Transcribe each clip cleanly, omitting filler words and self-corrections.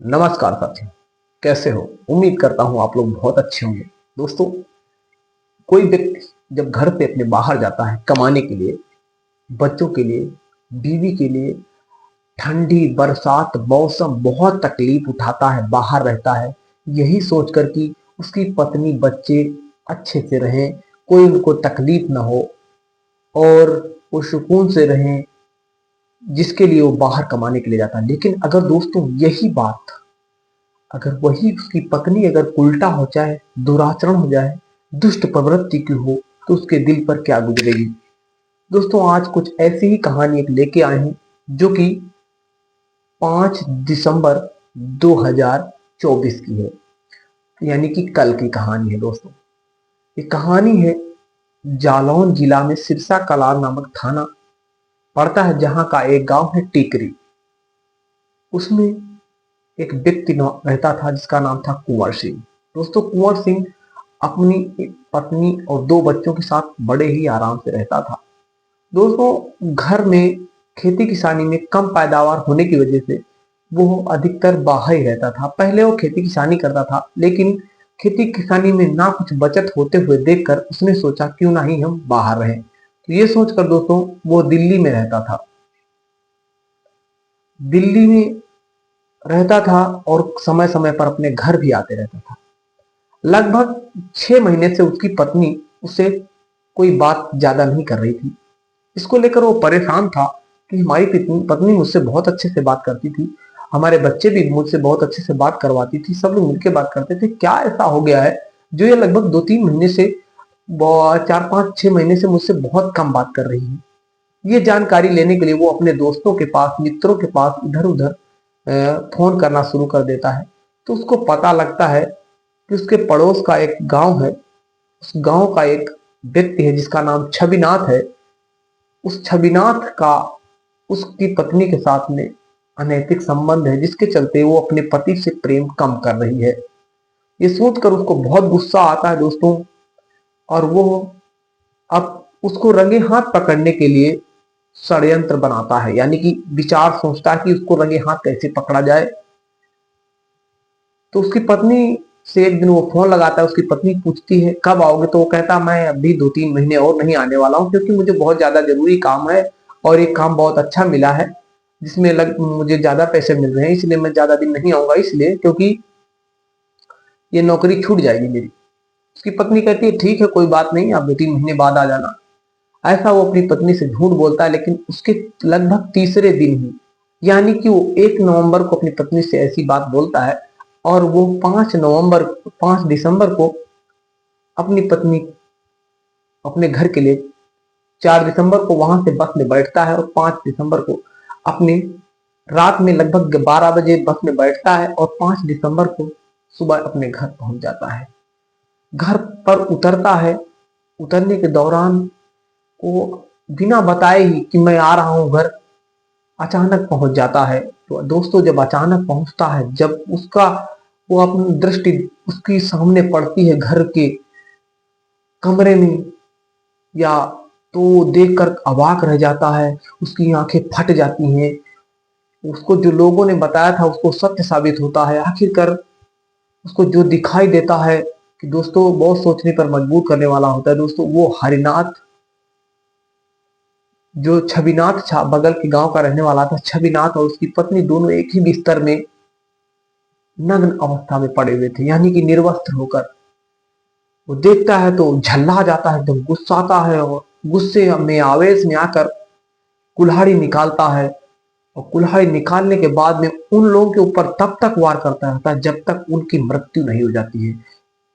नमस्कार साथियों, कैसे हो? उम्मीद करता हूं आप लोग बहुत अच्छे होंगे। दोस्तों, कोई व्यक्ति जब घर से अपने बाहर जाता है कमाने के लिए, बच्चों के लिए, बीवी के लिए, ठंडी बरसात मौसम बहुत तकलीफ उठाता है, बाहर रहता है, यही सोचकर कि उसकी पत्नी बच्चे अच्छे से रहें, कोई उनको तकलीफ ना हो और वो सुकून से रहें, जिसके लिए वो बाहर कमाने के लिए जाता है। लेकिन अगर दोस्तों यही बात अगर वही उसकी पत्नी अगर उल्टा हो जाए, दुराचरण हो जाए, दुष्ट प्रवृत्ति की हो, तो उसके दिल पर क्या गुजरेगी। दोस्तों, आज कुछ ऐसी ही कहानी एक लेके आए हैं जो कि 5 दिसंबर 2024 की है, यानी कि कल की कहानी है। दोस्तों, ये कहानी है जालौन जिला में सिरसा कलार नामक थाना पड़ता है, जहां का एक गांव है टीकरी। उसमें एक व्यक्ति रहता था जिसका नाम था कुंवर सिंह। दोस्तों, कुंवर सिंह अपनी पत्नी और 2 बच्चों के साथ बड़े ही आराम से रहता था। दोस्तों, घर में खेती किसानी में कम पैदावार होने की वजह से वो अधिकतर बाहर ही रहता था। पहले वो खेती किसानी करता था, लेकिन खेती किसानी में ना कुछ बचत होते हुए देखकर उसने सोचा क्यों ना ही हम बाहर रहें। तो ये सोचकर दोस्तों वो दिल्ली में रहता था। दिल्ली में रहता था और समय समय पर अपने घर भी आते रहता था। लगभग 6 महीने से उसकी पत्नी उससे कोई बात ज्यादा नहीं कर रही थी। इसको लेकर वो परेशान था कि हमारी पत्नी मुझसे बहुत अच्छे से बात करती थी, हमारे बच्चे भी मुझसे बहुत अच्छे से बात करवाती थी, सब लोग मिलकर बात करते थे, क्या ऐसा हो गया है जो ये लगभग 2-3 महीने से 4-5-6 महीने से मुझसे बहुत कम बात कर रही है। ये जानकारी लेने के लिए वो अपने दोस्तों के पास, मित्रों के पास इधर उधर फोन करना शुरू कर देता है। तो उसको पता लगता है कि उसके पड़ोस का एक गांव है, उस गांव का एक व्यक्ति है जिसका नाम छविनाथ है। उस छविनाथ का उसकी पत्नी के साथ में अनैतिक संबंध है, जिसके चलते वो अपने पति से प्रेम कम कर रही है। ये सोचकर उसको बहुत गुस्सा आता है दोस्तों, और वो अब उसको रंगे हाथ पकड़ने के लिए षड्यंत्र बनाता है, यानी कि विचार सोचता है कि उसको रंगे हाथ कैसे पकड़ा जाए। तो उसकी पत्नी से एक दिन वो फोन लगाता है। उसकी पत्नी पूछती है कब आओगे, तो वो कहता है मैं अभी 2-3 महीने और नहीं आने वाला हूँ, क्योंकि मुझे बहुत ज्यादा जरूरी काम है और ये काम बहुत अच्छा मिला है जिसमें मुझे ज्यादा पैसे मिल रहे हैं, इसलिए मैं ज्यादा दिन नहीं आऊंगा, इसलिए क्योंकि ये नौकरी छूट जाएगी मेरी। उसकी पत्नी कहती है ठीक है, कोई बात नहीं, आप 2-3 महीने बाद आ जाना। ऐसा वो अपनी पत्नी से झूठ बोलता है, लेकिन उसके लगभग तीसरे दिन ही, यानी कि वो 1 नवंबर को अपनी पत्नी से ऐसी बात बोलता है, और वो 5 दिसंबर को अपनी पत्नी अपने घर के लिए 4 दिसंबर को वहां से बस में बैठता है, और 5 दिसंबर को अपनी रात में लगभग 12 बजे बस में बैठता है, और 5 दिसंबर को सुबह अपने घर पहुंच जाता है। घर पर उतरता है। उतरने के दौरान वो बिना बताए ही कि मैं आ रहा हूं घर, अचानक पहुंच जाता है। तो दोस्तों, जब अचानक पहुंचता है, जब उसका वो अपनी दृष्टि उसकी सामने पड़ती है घर के कमरे में, या तो देखकर अवाक रह जाता है, उसकी आंखें फट जाती हैं। उसको जो लोगों ने बताया था उसको सत्य साबित होता है। आखिरकार उसको जो दिखाई देता है कि दोस्तों बहुत सोचने पर मजबूर करने वाला होता है। दोस्तों, वो हरिनाथ, जो छविनाथ बगल के गांव का रहने वाला था, छविनाथ और उसकी पत्नी दोनों एक ही बिस्तर में नग्न अवस्था में पड़े हुए थे, यानी कि निर्वस्त्र होकर। वो देखता है तो झल्ला जाता है, एकदम गुस्साता है, और गुस्से में आवेश में आकर कुल्हाड़ी निकालता है, और कुल्हाड़ी निकालने के बाद में उन लोगों के ऊपर तब तक वार करता रहता है जब तक उनकी मृत्यु नहीं हो जाती है।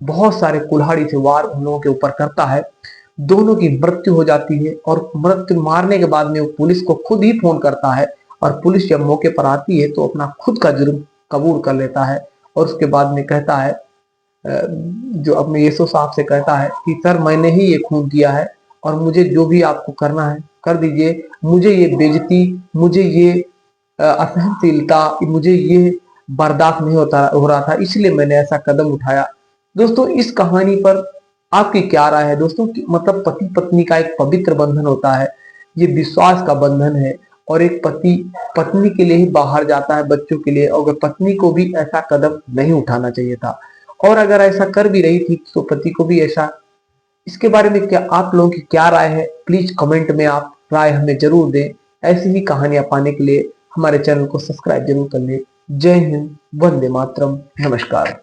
बहुत सारे कुल्हाड़ी से वार उन लोगों के ऊपर करता है, दोनों की मृत्यु हो जाती है। और मृत्यु मारने के बाद में वो पुलिस को खुद ही फोन करता है, और पुलिस जब मौके पर आती है तो अपना खुद का जुर्म कबूल कर लेता है, और उसके बाद में कहता है, जो अपने यीशु साहब से कहता है कि सर मैंने ही ये खून किया है, और मुझे जो भी आपको करना है कर दीजिए, मुझे ये बेइज्जती, मुझे ये असहनशीलता, मुझे ये बर्दाश्त नहीं हो रहा था, इसलिए मैंने ऐसा कदम उठाया। दोस्तों, इस कहानी पर आपकी क्या राय है दोस्तों? कि मतलब पति पत्नी का एक पवित्र बंधन होता है, ये विश्वास का बंधन है, और एक पति पत्नी के लिए ही बाहर जाता है बच्चों के लिए, और पत्नी को भी ऐसा कदम नहीं उठाना चाहिए था, और अगर ऐसा कर भी रही थी तो पति को भी ऐसा। इसके बारे में क्या आप लोगों की क्या राय है, प्लीज कमेंट में आप राय हमें जरूर दें। ऐसी ही कहानियां पाने के लिए हमारे चैनल को सब्सक्राइब जरूर कर लें। जय हिंद, वंदे मातरम, नमस्कार।